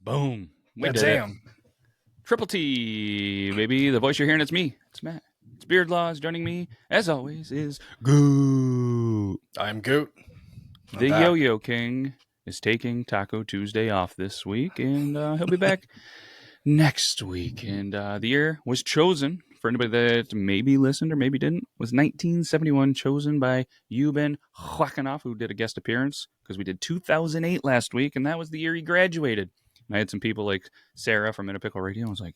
Boom. We God did damn. it. Triple T, baby. The voice you're hearing, it's me. It's Matt. It's Beard Laws. Joining me, as always, is Goo. I'm Goot. The Yo-Yo King is taking Taco Tuesday off this week, and he'll be back next week. And the year was chosen, for anybody that maybe listened or maybe didn't, was 1971, chosen by Yuben Huakanoff, who did a guest appearance, because we did 2008 last week, and that was the year he graduated. And I had some people like Sarah from In a Pickle Radio. I was like,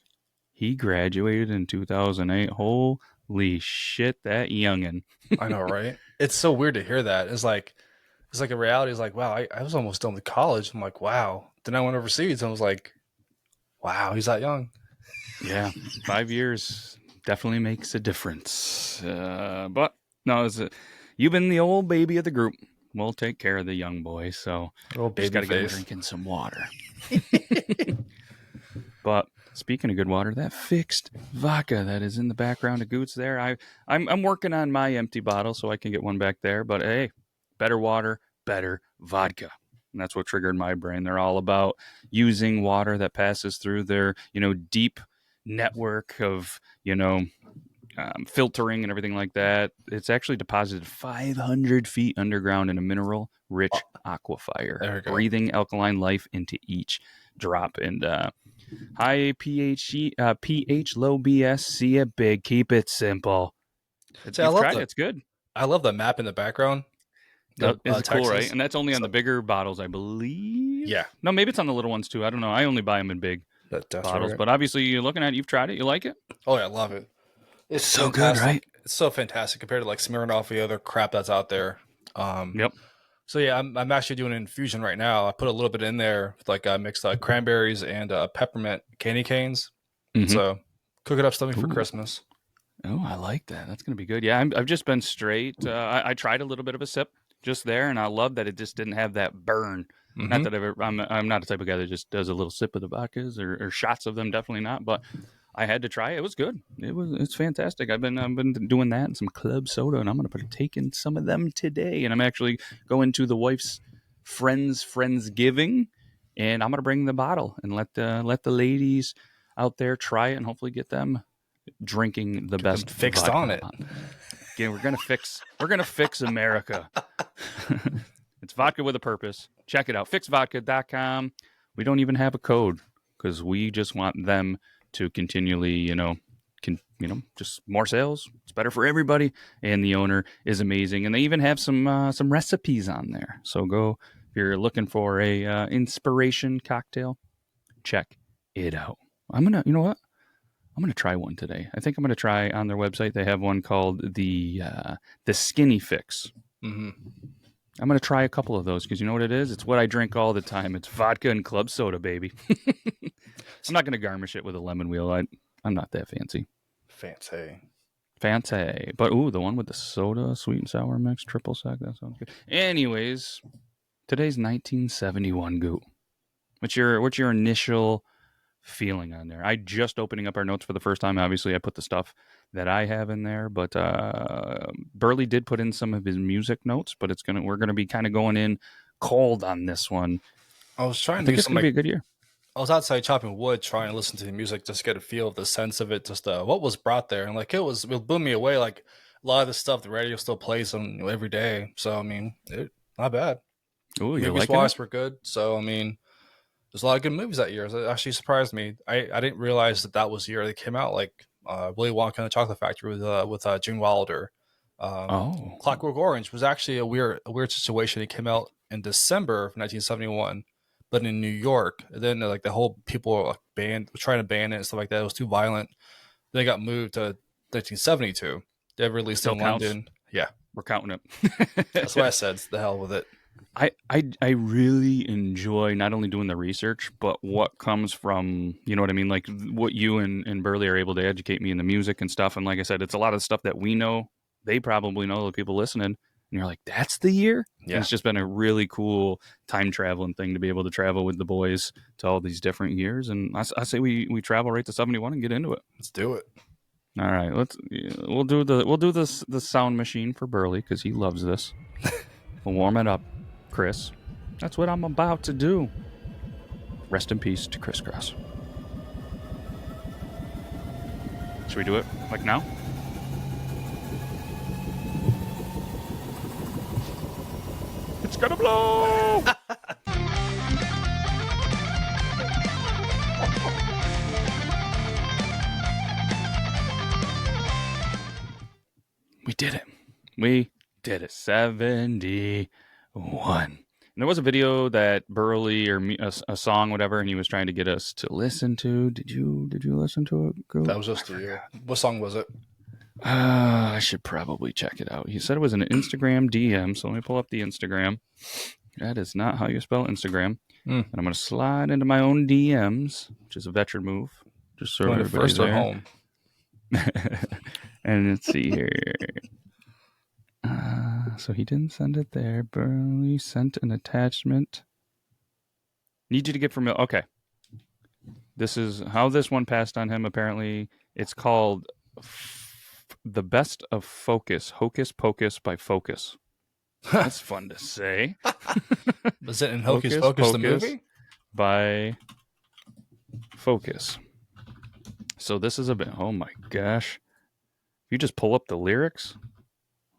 he graduated in 2008. Holy shit, that youngin'. I know, right? It's so weird to hear that. It's like a reality. It's like, wow, I was almost done with college. I'm like, wow. Then I went overseas and I was like, wow, he's that young. Yeah, 5 years definitely makes a difference. But no, you've been the old baby of the group. We'll take care of the young boy. So just got to get him drinking some water. But speaking of good water, that fixed vodka that is in the background of Goots there, I'm working on my empty bottle so I can get one back there. But hey, better water, better vodka. And that's what triggered my brain. They're all about using water that passes through their, deep network of, filtering and everything like that. It's actually deposited 500 feet underground in a mineral-rich aquifer, breathing alkaline life into each drop. And high pH, low BS, see it big, keep it simple. It's good. I love the map in the background. It's cool, right? And that's only on the bigger bottles, I believe. Yeah. No, maybe it's on the little ones too. I don't know. I only buy them in big bottles. Right. But obviously, you're looking at it. You've tried it. You like it? Oh, yeah. I love it. It's so good, right? It's so fantastic compared to like Smirnoff, the other crap that's out there. Yep. So yeah, I'm actually doing an infusion right now. I put a little bit in there with like mixed cranberries and peppermint candy canes. Mm-hmm. So cook it up stuffing for Christmas. Oh, I like that. That's going to be good. Yeah, I've just been straight. I tried a little bit of a sip just there, and I love that it just didn't have that burn. Mm-hmm. Not that I'm not the type of guy that just does a little sip of the vodkas or shots of them. Definitely not. But I had to try it. It was good. It's fantastic. I've been doing that and some club soda, and I'm going to partake in some of them today. And I'm actually going to the wife's friendsgiving, and I'm going to bring the bottle and let the ladies out there try it, and hopefully get them drinking the best fixed on it. Again, we're gonna fix America. It's vodka with a purpose. Check it out, fixvodka.com. We don't even have a code because we just want them to continually, just more sales. It's better for everybody, and the owner is amazing. And they even have some recipes on there. So go if you're looking for a inspiration cocktail, check it out. You know what? I'm going to try one today. I think I'm going to try on their website. They have one called the Skinny Fix. Mm-hmm. I'm going to try a couple of those because you know what it is? It's what I drink all the time. It's vodka and club soda, baby. I'm not going to garnish it with a lemon wheel. I'm not that fancy. Fancy. But, the one with the soda, sweet and sour mix, triple sec, that sounds good. Anyways, today's 1971 Goot. What's your initial feeling on there? I just opening up our notes for the first time. Obviously, I put the stuff that I have in there, but Burley did put in some of his music notes. But we're gonna be kind of going in cold on this one. I was trying to. It's gonna be a good year. I was outside chopping wood, trying to listen to the music, just get a feel of the sense of it, just what was brought there, and like it blew me away. Like a lot of the stuff, the radio still plays on every day. So I mean, not bad. Oh, you're liking it? Were good. So I mean. There's a lot of good movies that year. It actually surprised me. I didn't realize that was the year they came out. Like Willy Wonka and the Chocolate Factory with Gene Wilder. Clockwork Orange was actually a weird situation. It came out in December of 1971, but in New York. And then like the whole people were like trying to ban it and stuff like that. It was too violent. Then it got moved to 1972. They released it in London. Yeah, we're counting it. That's why I said it's the hell with it. I really enjoy not only doing the research, but what comes from, you know what I mean? Like what you and Burley are able to educate me in the music and stuff. And like I said, it's a lot of stuff that we know, they probably know, the people listening. And you're like, that's the year? Yeah. It's just been a really cool time traveling thing to be able to travel with the boys to all these different years. And I say we travel right to 71 and get into it. Let's do it. All right, we'll do the sound machine for Burley because he loves this. We'll warm it up. Chris, that's what I'm about to do. Rest in peace to Crisscross. Should we do it like now? It's gonna blow! We did it. We did it. 71. And there was a video that Burley or a song, whatever, and he was trying to get us to listen to. Did you listen to it? Go. That was just you. What song was it? I should probably check it out. He said it was an Instagram DM, so let me pull up the Instagram. That is not how you spell Instagram. And I'm going to slide into my own DMs, which is a veteran move. Just so everybody's first at home. And let's see here. So he didn't send it there. Burley sent an attachment. Need you to get familiar. Okay. This is how this one passed on him, apparently. It's called The Best of Focus. Hocus Pocus by Focus. That's fun to say. Was it in Hocus Pocus the movie? By Focus. So this is a bit. Oh my gosh. If you just pull up the lyrics,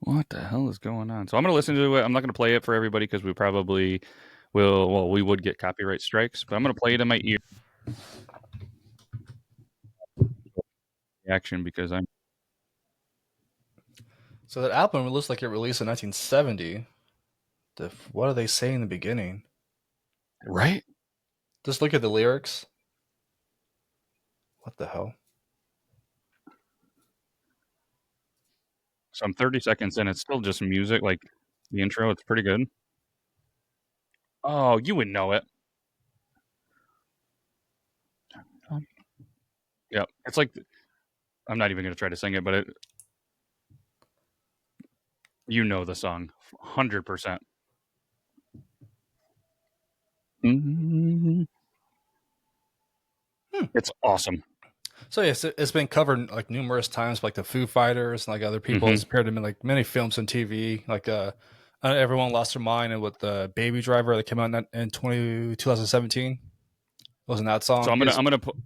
what the hell is going on? So I'm going to listen to it. I'm not going to play it for everybody because we probably will. Well, we would get copyright strikes, but I'm going to play it in my ear. Action because I'm. So that album looks like it released in 1970. What are they saying in the beginning? Right? Just look at the lyrics. What the hell? So I'm 30 seconds in. It's still just music, like the intro. It's pretty good. Oh, you would know it. Yeah, it's like I'm not even going to try to sing it, but you know the song 100%. Mm-hmm. It's awesome. So yes, it's been covered like numerous times, like the Foo Fighters and like other people. It's appeared in like many films and TV. Like Everyone Lost Their Mind and with the Baby Driver that came out in 2017. Wasn't that song? So I'm gonna put.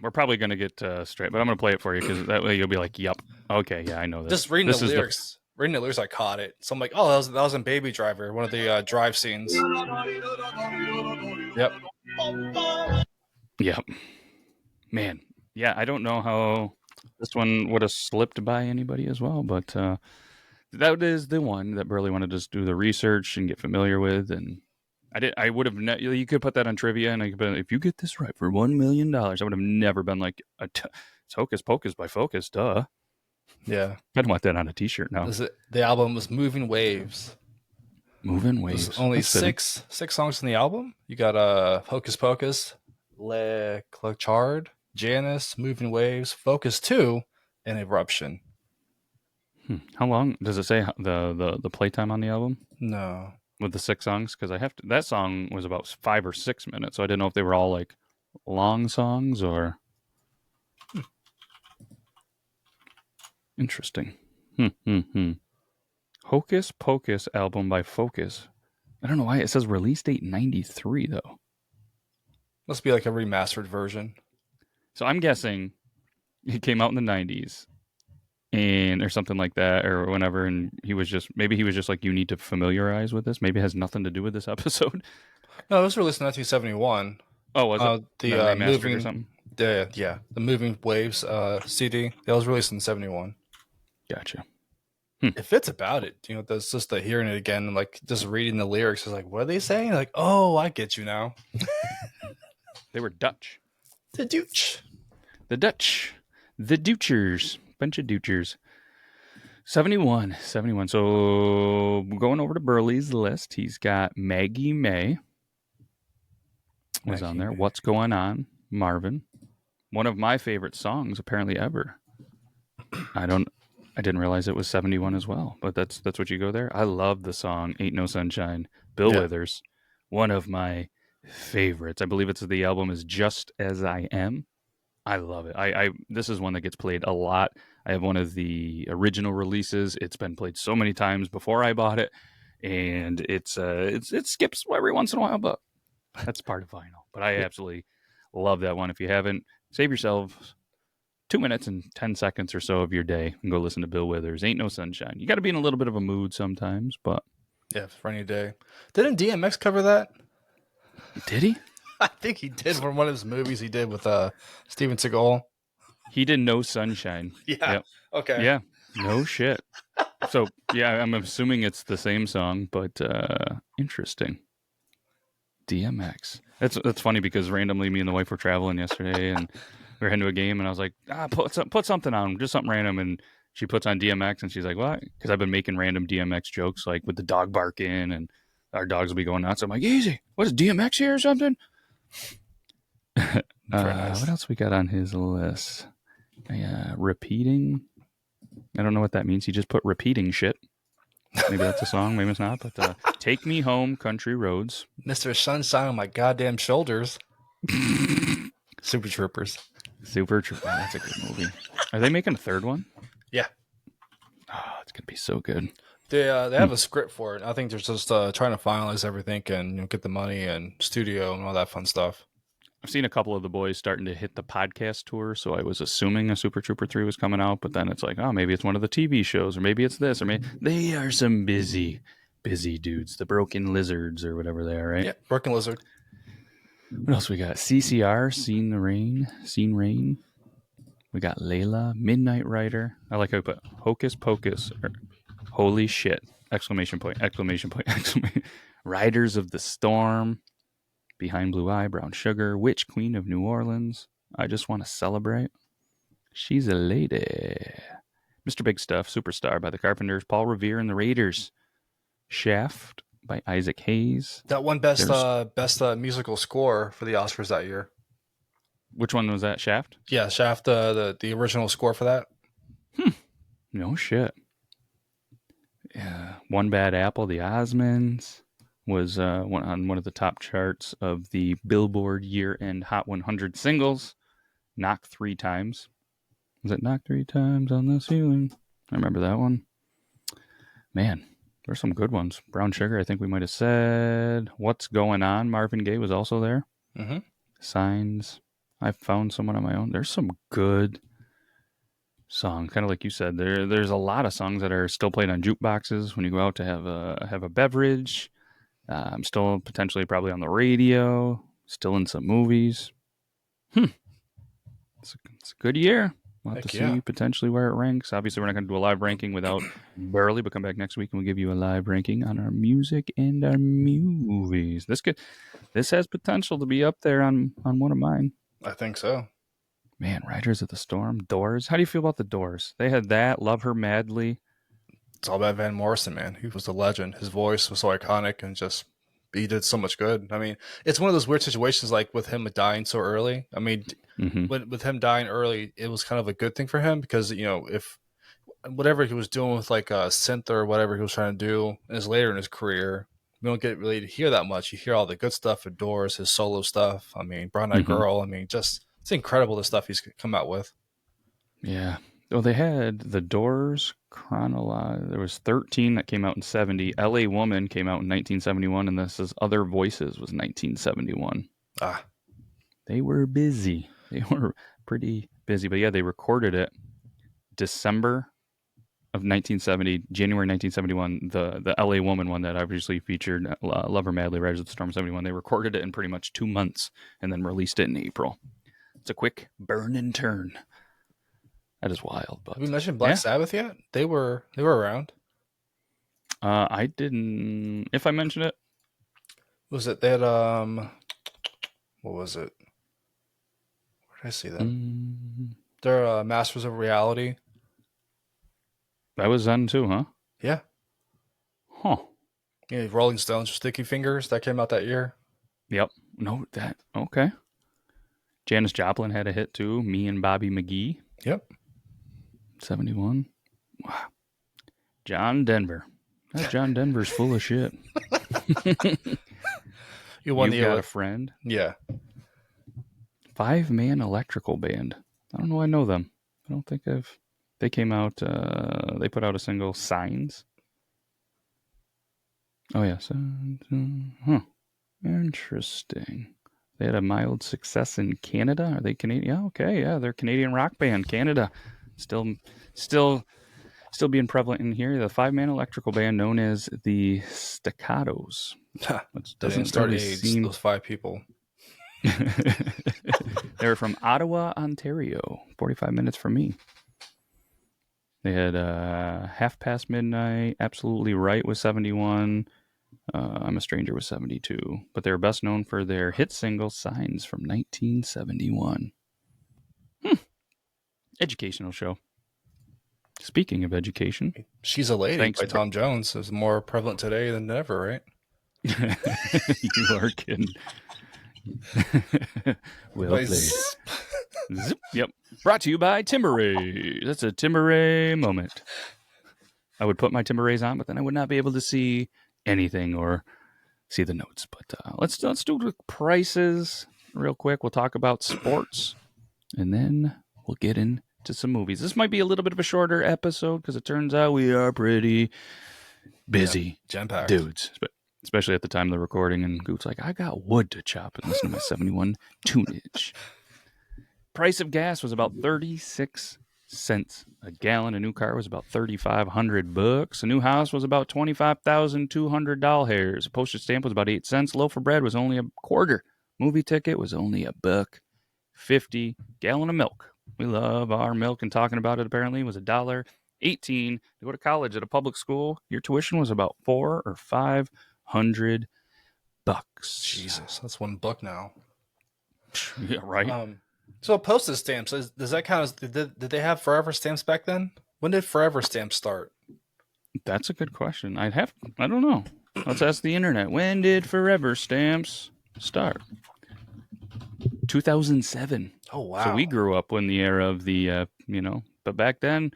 We're probably gonna get straight, but I'm gonna play it for you because that way you'll be like, "Yep, okay, yeah, I know this." Just reading the lyrics. Reading the lyrics, I caught it. So I'm like, "Oh, that was in Baby Driver, one of the drive scenes." Yep. Yep. Man, yeah, I don't know how this one would have slipped by anybody as well, but that is the one that Burley wanted to just do the research and get familiar with, and I would have. You could put that on trivia, and I could if you get this right for $1 million, I would have never been like, it's Hocus Pocus by Focus, duh. Yeah, I'd want that on a T-shirt now. The album was Moving Waves. Moving Waves. There's only six songs in the album. You got Hocus Pocus, Le Clochard, Janice, Moving Waves, Focus 2, and Eruption. How long does it say the playtime on the album? No. With the 6 songs, because that song was about 5 or 6 minutes, so I didn't know if they were all like long songs or. Interesting. Hocus Pocus album by Focus. I don't know why it says release date 93 though. Must be like a remastered version. So I'm guessing it came out in the 90s. Or something like that, or whenever, and he was just like, you need to familiarize with this. Maybe it has nothing to do with this episode. No, it was released in 1971. Oh, was it the moving or something? The Moving Waves CD that was released in 71. Gotcha. If it's about it, that's just the hearing it again, and like just reading the lyrics is like, what are they saying? Like, oh, I get you now. They were Dutch. The Dutch. The Dutchers. Bunch of Dutchers. 71. So going over to Burley's list, he's got Maggie May was on there. What's Going On? Marvin. One of my favorite songs apparently ever. I didn't realize it was 71 as well, but that's what you go there. I love the song Ain't No Sunshine. Bill Withers. One of my favorites. I believe the album is Just As I Am. I love it. This is one that gets played a lot. I have one of the original releases. It's been played so many times before I bought it, and it skips every once in a while, but That's part of vinyl. But I absolutely love that one. If you haven't, save yourself 2 minutes and 10 seconds or so of your day and go listen to Bill Withers. Ain't No Sunshine. You got to be in a little bit of a mood sometimes, but. Yeah, for any day. Didn't DMX cover that? Did he? I think he did for one of his movies he did with Steven Seagal. He did No Sunshine. Yeah. Yep. Okay. Yeah. No shit. So, yeah, I'm assuming it's the same song, but interesting. DMX. That's funny because randomly me and the wife were traveling yesterday and we were heading to a game and I was like, put something on, just something random. And she puts on DMX and she's like, what? Because I've been making random DMX jokes like with the dog barking and our dogs will be going nuts. I'm like, easy. What is DMX here or something? Nice. What else we got on his list? Repeating. I don't know what that means. He just put repeating shit. Maybe that's a song, maybe it's not. But Take Me Home, Country Roads. Mr. Sunshine on My Goddamn Shoulders. Super Troopers. Super Troopers. Oh, that's a good movie. Are they making a third one? Yeah. Oh, it's going to be so good. They have a script for it. I think they're just trying to finalize everything and get the money and studio and all that fun stuff. I've seen a couple of the boys starting to hit the podcast tour, so I was assuming a Super Trooper 3 was coming out, but then it's like, oh, maybe it's one of the TV shows, or maybe it's this, or maybe they are some busy dudes, the Broken Lizards, or whatever they are, right? Yeah, Broken Lizard. What else we got? CCR, Seen Rain. We got Layla, Midnight Rider. I like how we put Hocus Pocus, or holy shit, exclamation point, exclamation point, exclamation. Riders of the Storm. Behind Blue Eye, Brown Sugar, Witch Queen of New Orleans, I Just Want to Celebrate, She's a Lady, Mr. Big Stuff, Superstar by the Carpenters, Paul Revere and the Raiders, Shaft by Isaac Hayes. That won best musical score for the Oscars that year. Which one was that, Shaft? Yeah, Shaft, the original score for that. No shit. Yeah, One Bad Apple, the Osmonds. Was on one of the top charts of the Billboard year-end Hot 100 singles. Knock 3 times. Was it Knock 3 times on the ceiling? I remember that one. Man, there's some good ones. Brown Sugar, I think we might have said. What's Going On? Marvin Gaye was also there. Mm-hmm. Signs. I Found Someone on My Own. There's some good songs. Kind of like you said, there's a lot of songs that are still played on jukeboxes when you go out to have a beverage. I'm still potentially probably on the radio, still in some movies. It's a good year. We'll have to see potentially where it ranks. Obviously, we're not going to do a live ranking without Burley, but come back next week and we'll give you a live ranking on our music and our movies. This has potential to be up there on one of mine. I think so. Man, Riders of the Storm, Doors. How do you feel about the Doors? They had that, Love Her Madly. It's all about Van Morrison, man. He was a legend. His voice was so iconic and just he did so much good. I mean, it's one of those weird situations like with him dying so early. I mean, with him dying early, it was kind of a good thing for him because, if whatever he was doing with like a synth or whatever he was trying to do is later in his career, we don't get really to hear that much. You hear all the good stuff at Doors, his solo stuff. I mean, Brown Eyed Girl. I mean, just it's incredible the stuff he's come out with. Yeah. Well, they had the Doors chronology. There was 13 that came out in 70. L.A. Woman came out in 1971, and this is Other Voices was 1971. They were busy. They were pretty busy. But yeah, they recorded it December of 1970, January 1971. The L.A. Woman one that obviously featured Love Her Madly, Riders of the Storm 71. They recorded it in pretty much 2 months and then released it in April. It's a quick burn and turn. That is wild. But have we mentioned Black Sabbath yet? They were around. I didn't. If I mentioned it, was it they had what was it? Where did I see them? They're Masters of Reality. That was Zen too, huh? Yeah. Huh. Yeah, Rolling Stones, Sticky Fingers. That came out that year. Yep. No, that okay. Janis Joplin had a hit too. Me and Bobby McGee. Yep. 71. Wow. John Denver. That John Denver's full of shit. You got a friend. Yeah. 5-man electrical band. I don't know. I know them. I don't think they came out. They put out a single, Signs. Oh yeah. Huh. Interesting. They had a mild success in Canada. Are they Canadian? Yeah, okay, yeah, they're a Canadian rock band. Canada, still, still, still being prevalent in here. The 5-man electrical band known as the Staccatos. Which They didn't doesn't start really AIDS. seem. Those 5 people. They were from Ottawa, Ontario. 45 minutes from me. They had Half Past Midnight, Absolutely Right was 71. I'm a Stranger was 72. But they're best known for their hit single Signs from 1971. Educational show. Speaking of education. She's a Lady Thanks, by Tom Jones is more prevalent today than ever, right? You are kidding. Well played. Zip. Yep. Brought to you by Timberay. That's a Timberay moment. I would put my Timberays on, but then I would not be able to see anything or see the notes. But let's do the prices real quick. We'll talk about sports, and then we'll get into some movies. This might be a little bit of a shorter episode because it turns out we are pretty busy jam-packed dudes, especially at the time of the recording. And Goot's like, I got wood to chop and listen to my 71 tunage. Price of gas was about 36 cents a gallon. A new car was about $3,500. A new house was about $25,200. A postage stamp was about 8 cents. Loaf of bread was only a quarter. Movie ticket was only $1.50. Gallon of milk. We love our milk, and talking about it apparently was $1.18. To go to college at a public school, your tuition was about $400 or $500. Jesus, that's $1 now. Yeah, right. So postage stamps, does that count as, did they have forever stamps back then? When did forever stamps start? That's a good question. I don't know. Let's ask the internet. When did forever stamps start? 2007. Oh, wow. So we grew up in the era of the, but back then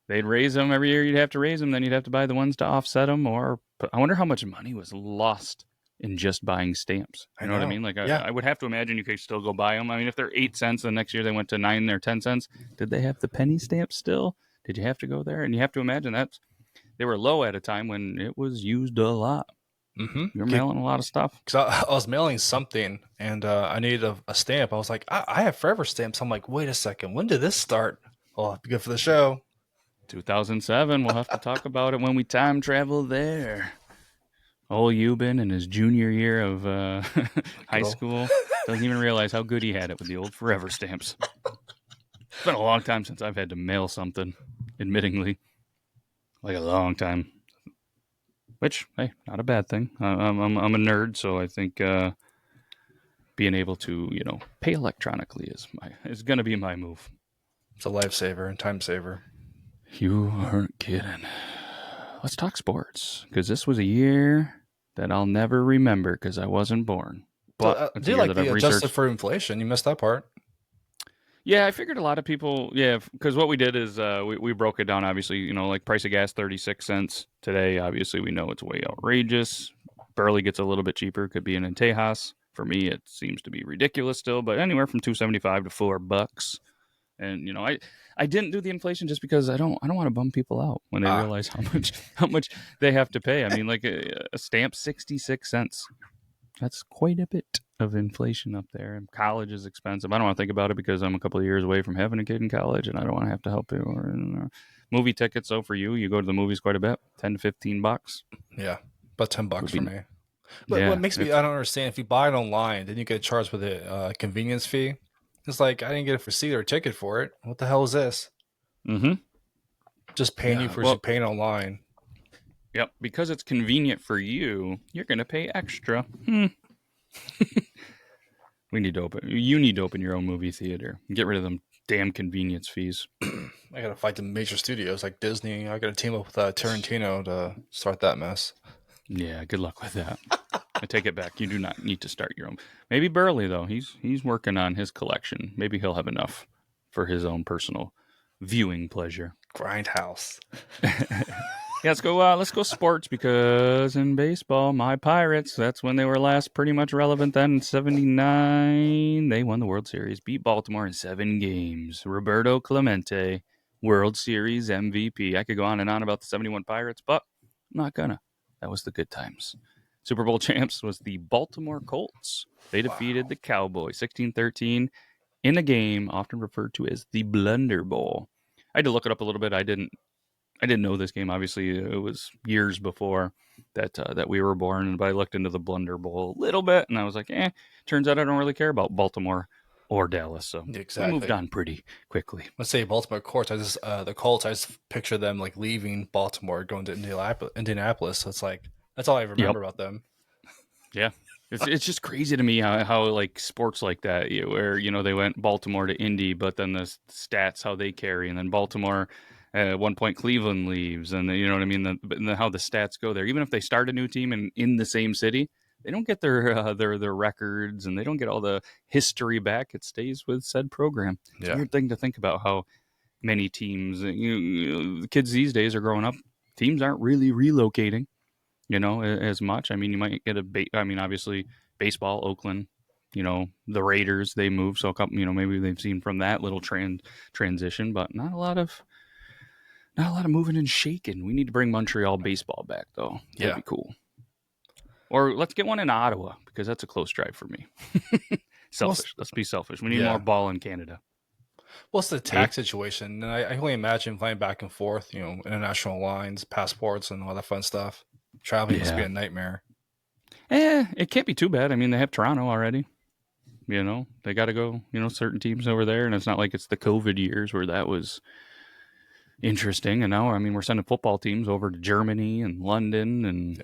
they'd raise them every year. You'd have to raise them. Then you'd have to buy the ones to offset them. I wonder how much money was lost in just buying stamps. You know what I mean? Like, yeah. I would have to imagine you could still go buy them. I mean, if they're 8 cents, the next year they went to 9 or 10 cents. Did they have the penny stamp still? Did you have to go there? And you have to imagine that they were low at a time when it was used a lot. Mm-hmm. You're mailing a lot of stuff. Because I was mailing something and I needed a stamp. I was like, I have forever stamps. I'm like, wait a second. When did this start? Well, be good for the show. 2007. We'll have to talk about it when we time travel there. Old Euban in his junior year of high school doesn't even realize how good he had it with the old forever stamps. It's been a long time since I've had to mail something, admittingly. Like a long time. Which, hey, not a bad thing. I'm a nerd, so I think being able to, pay electronically is going to be my move. It's a lifesaver and time saver. You aren't kidding. Let's talk sports, because this was a year that I'll never remember because I wasn't born. But do you like the adjusted for inflation? You missed that part. Yeah, I figured a lot of people, because what we did is we broke it down, obviously, like price of gas, 36 cents today. Obviously, we know it's way outrageous. Burley gets a little bit cheaper. Could be in Tejas. For me, it seems to be ridiculous still, but anywhere from $2.75 to $4. And, I didn't do the inflation just because I don't want to bum people out when they realize how much they have to pay. I mean, like a stamp, 66 cents. That's quite a bit of inflation up there. And college is expensive. I don't want to think about it because I'm a couple of years away from having a kid in college, and I don't want to have to help you. Movie tickets, though, for you go to the movies quite a bit, $10 to $15. Yeah, about $10 for me. But what makes me, I don't understand, if you buy it online, then you get charged with a convenience fee. It's like, I didn't get a receipt or a ticket for it. What the hell is this? Mm-hmm. Just paying you for you paying online. Yep, because it's convenient for you, you're going to pay extra. You need to open your own movie theater and get rid of them damn convenience fees. I got to fight the major studios like Disney. I got to team up with Tarantino to start that mess. Yeah, good luck with that. I take it back. You do not need to start your own. Maybe Burley, though. He's working on his collection. Maybe he'll have enough for his own personal viewing pleasure. Grindhouse. Yeah, let's go sports, because in baseball, my Pirates, that's when they were last pretty much relevant then. In 79, they won the World Series, beat Baltimore in 7 games. Roberto Clemente, World Series MVP. I could go on and on about the 71 Pirates, but I'm not gonna. That was the good times. Super Bowl champs was the Baltimore Colts. They defeated the Cowboys 16-13 in a game often referred to as the Blunder Bowl. I had to look it up a little bit. I didn't know this game. Obviously, it was years before that we were born. But I looked into the Blunder Bowl a little bit, and I was like, turns out I don't really care about Baltimore or Dallas. So Exactly. we moved on pretty quickly. Let's say Baltimore Colts. The Colts. I just picture them like leaving Baltimore, going to Indianapolis. So it's like that's all I remember about them. Yeah. It's just crazy to me how like sports like that, where they went Baltimore to Indy, but then the stats how they carry, and then Baltimore at one point Cleveland leaves, and you know what I mean. And how the stats go there, even if they start a new team in the same city, they don't get their records, and they don't get all the history back. It stays with said program. It's a weird thing to think about how many teams, the kids these days are growing up. Teams aren't really relocating, as much. I mean, you might get obviously baseball, Oakland, the Raiders, they move. So a couple, maybe they've seen from that little transition, but not a lot of moving and shaking. We need to bring Montreal baseball back, though. That'd be cool. Or let's get one in Ottawa, because that's a close drive for me. Selfish. Let's be selfish. We need more ball in Canada. What's the tax situation? And I can only imagine flying back and forth, international lines, passports, and all that fun stuff. Traveling must be a nightmare. It can't be too bad. I mean, they have Toronto already. They got to go, certain teams over there. And it's not like it's the COVID years where that was interesting. And now, I mean, we're sending football teams over to Germany and London and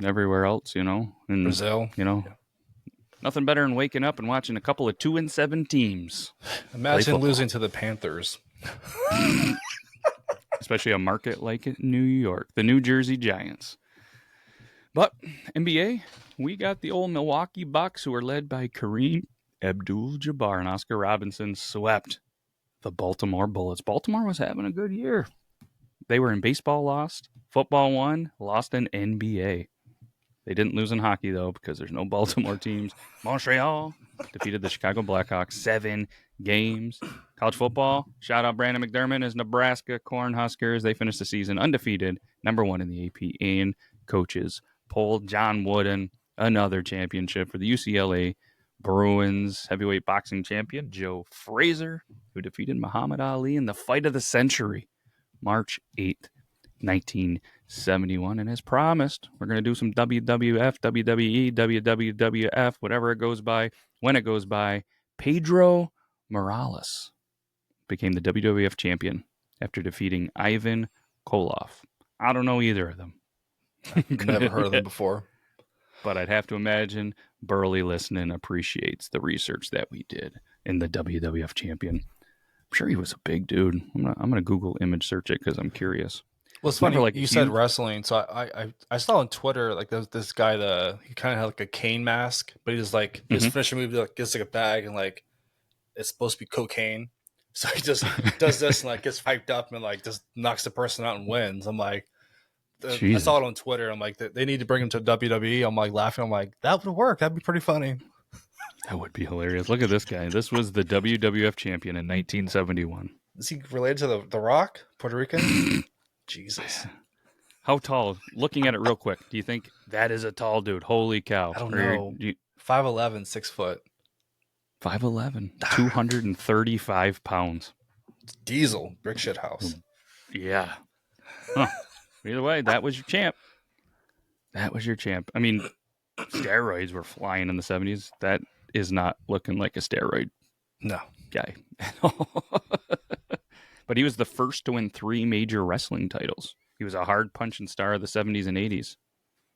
everywhere else, and Brazil. Nothing better than waking up and watching a couple of 2-7 teams. Imagine losing to the Panthers. Especially a market like New York, the New Jersey Giants. But NBA, we got the old Milwaukee Bucks, who are led by Kareem Abdul-Jabbar, and Oscar Robertson swept the Baltimore Bullets. Baltimore was having a good year. They were in baseball, lost. Football won, lost in NBA. They didn't lose in hockey, though, because there's no Baltimore teams. Montreal defeated the Chicago Blackhawks 7 games. College football, shout out Brandon McDermott, as Nebraska Cornhuskers. They finished the season undefeated, #1 in the AP and coaches poll. John Wooden, another championship for the UCLA Bruins. Heavyweight boxing champion Joe Frazier, who defeated Muhammad Ali in the fight of the century, March 8th, 1971. And as promised, we're going to do some WWF, WWE, WWF, whatever it goes by, when it goes by. Pedro Morales became the WWF champion after defeating Ivan Koloff. I don't know either of them. I've never heard of them before. But I'd have to imagine Burley listening appreciates the research that we did in the WWF champion. I'm sure he was a big dude. I'm gonna Google image search it because I'm curious. Well, it's funny. Like, you said wrestling, so I saw on Twitter like there's this guy he kind of had like a cane mask, but he just like his finisher move like gets like a bag and like it's supposed to be cocaine, so he just does this and like gets hyped up and like just knocks the person out and wins. I'm like, I saw it on Twitter. I'm like, they need to bring him to WWE. I'm like laughing. I'm like, that would work. That'd be pretty funny. That would be hilarious. Look at this guy. This was the WWF champion in 1971. Is he related to the Rock, Puerto Rican? Jesus. How tall? Looking at it real quick, do you think that is a tall dude? Holy cow. I don't know. 5'11", 6 foot. 5'11", 235 pounds. Diesel, brick shit house. Yeah. Huh. Either way, that was your champ. That was your champ. I mean, steroids were flying in the 70s. That is not looking like a steroid guy at all. But he was the first to win 3 major wrestling titles. He was a hard-punching star of the 70s and 80s.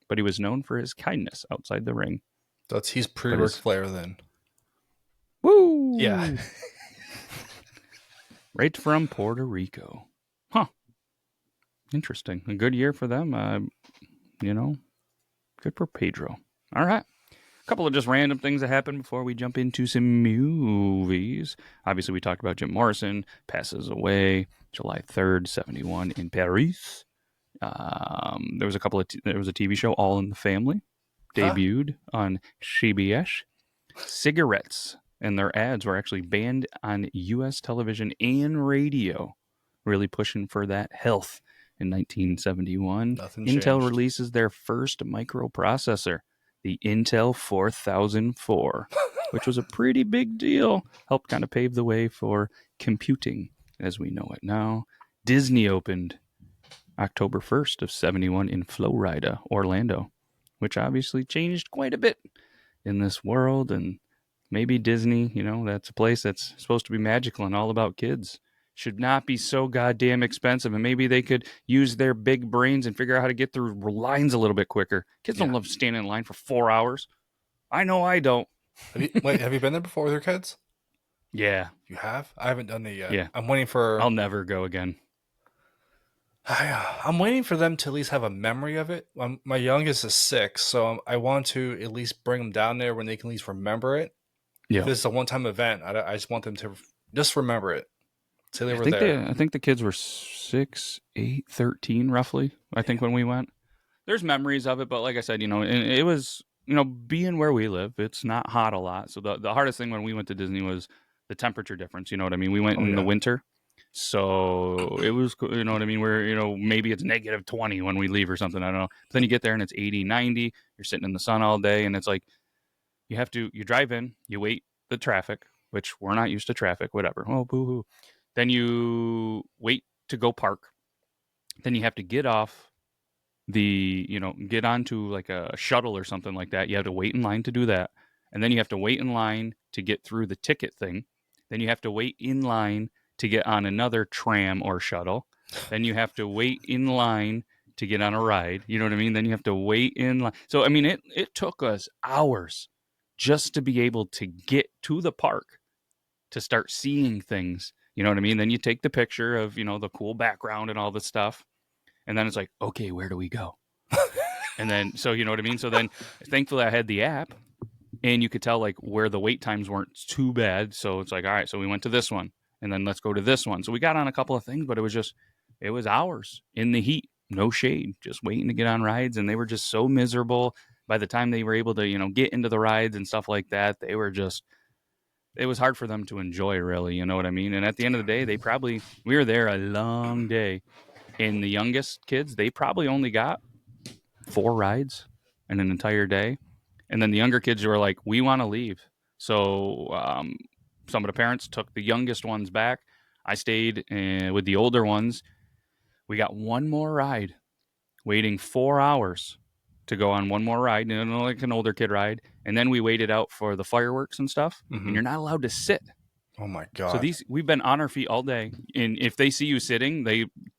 But he was known for his kindness outside the ring. He's pre-Ric Flair then. Woo! Yeah. Right from Puerto Rico. Huh. Interesting. A good year for them. Good for Pedro. All right. A couple of just random things that happened before we jump into some movies. Obviously, we talked about Jim Morrison passes away July 3rd, 71 in Paris. There was a TV show, All in the Family, debuted on CBS. Cigarettes and their ads were actually banned on U.S. television and radio, really pushing for that health in 1971. Nothing Intel changed. releases their first microprocessor, the Intel 4004, which was a pretty big deal. Helped kind of pave the way for computing as we know it now. Disney opened October 1st of 71 in Florida, Orlando, which obviously changed quite a bit in this world. And maybe Disney, that's a place that's supposed to be magical and all about kids. Should not be so goddamn expensive. And maybe they could use their big brains and figure out how to get through lines a little bit quicker. Kids don't love standing in line for 4 hours. I know I don't. Have you been there before with your kids? Yeah. You have? I haven't done it yet. Yeah. I'm waiting for... I'll never go again. I'm waiting for them to at least have a memory of it. My youngest is 6, so I want to at least bring them down there when they can at least remember it. Yeah. If it's a one-time event, I just want them to just remember it. Say they were there. I think the kids were 6, 8, 13 roughly, I think, when we went. There's memories of it, but like I said, it was, being where we live, it's not hot a lot. So the hardest thing when we went to Disney was the temperature difference. You know what I mean? We went in the winter. So it was, you know what I mean? Where, maybe it's negative 20 when we leave or something. I don't know. But then you get there and it's 80, 90. You're sitting in the sun all day. And it's like, you drive in, you wait the traffic, which we're not used to traffic, whatever. Oh, boo-hoo. Then you wait to go park. Then you have to get off get onto like a shuttle or something like that. You have to wait in line to do that. And then you have to wait in line to get through the ticket thing. Then you have to wait in line to get on another tram or shuttle. Then you have to wait in line to get on a ride. You know what I mean? Then you have to wait in line. So, I mean, it took us hours just to be able to get to the park to start seeing things. You know what I mean? Then you take the picture of, the cool background and all this stuff. And then it's like, okay, where do we go? And then, so you know what I mean? So then thankfully I had the app and you could tell like where the wait times weren't too bad. So it's like, all right, so we went to this one and then let's go to this one. So we got on a couple of things, but it was hours in the heat, no shade, just waiting to get on rides. And they were just so miserable. By the time they were able to, get into the rides and stuff like that, it was hard for them to enjoy, really. You know what I mean? And at the end of the day, we were there a long day. And the youngest kids, they probably only got 4 rides in an entire day. And then the younger kids were like, we want to leave. So some of the parents took the youngest ones back. I stayed with the older ones. We got one more ride, waiting 4 hours to go on one more ride, like an older kid ride. And then we waited out for the fireworks and stuff. Mm-hmm. And you're not allowed to sit. Oh my God. So we've been on our feet all day. And if they see you sitting,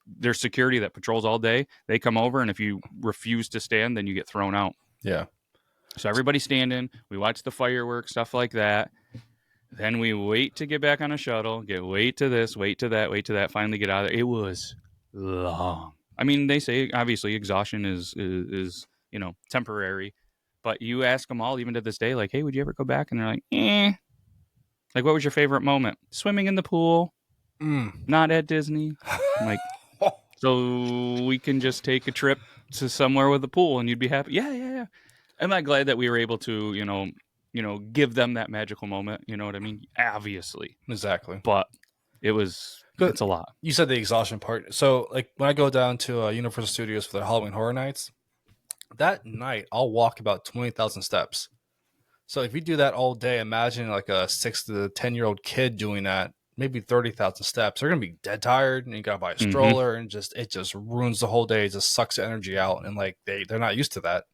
there's security that patrols all day. They come over, and if you refuse to stand, then you get thrown out. Yeah. So everybody's standing. We watch the fireworks, stuff like that. Then we wait to get back on a shuttle, wait to this, wait to that, finally get out of there. It was long. I mean, they say, obviously, exhaustion is temporary. But you ask them all, even to this day, like, hey, would you ever go back? And they're like, eh. Like, what was your favorite moment? Swimming in the pool. Not at Disney. I'm like, so we can just take a trip to somewhere with a pool and you'd be happy. Yeah. Am I glad that we were able to, give them that magical moment? You know what I mean? Obviously. Exactly. But it's a lot. You said the exhaustion part. So, like, when I go down to Universal Studios for the Halloween Horror Nights, that night I'll walk about 20,000 steps. So if you do that all day, imagine like a 6 to 10-year-old kid doing that, maybe 30,000 steps. They're going to be dead tired, and you got to buy a stroller, and it just ruins the whole day. It just sucks the energy out, and like they're not used to that.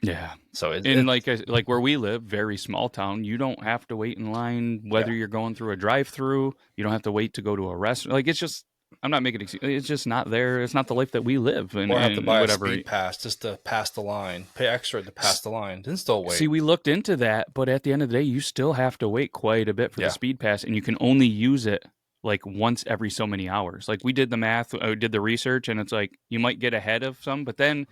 Yeah. So like where we live, very small town, you don't have to wait in line whether you're going through a drive-through. You don't have to wait to go to a restaurant. Like, it's just, I'm not making it's just not there. It's not the life that we live. Or have to buy a speed pass just to pass the line. Pay extra to pass the line. Then still wait. See, we looked into that, but at the end of the day, you still have to wait quite a bit for the speed pass, and you can only use it like once every so many hours. Like, we did the math, did the research, and it's like you might get ahead of some, but then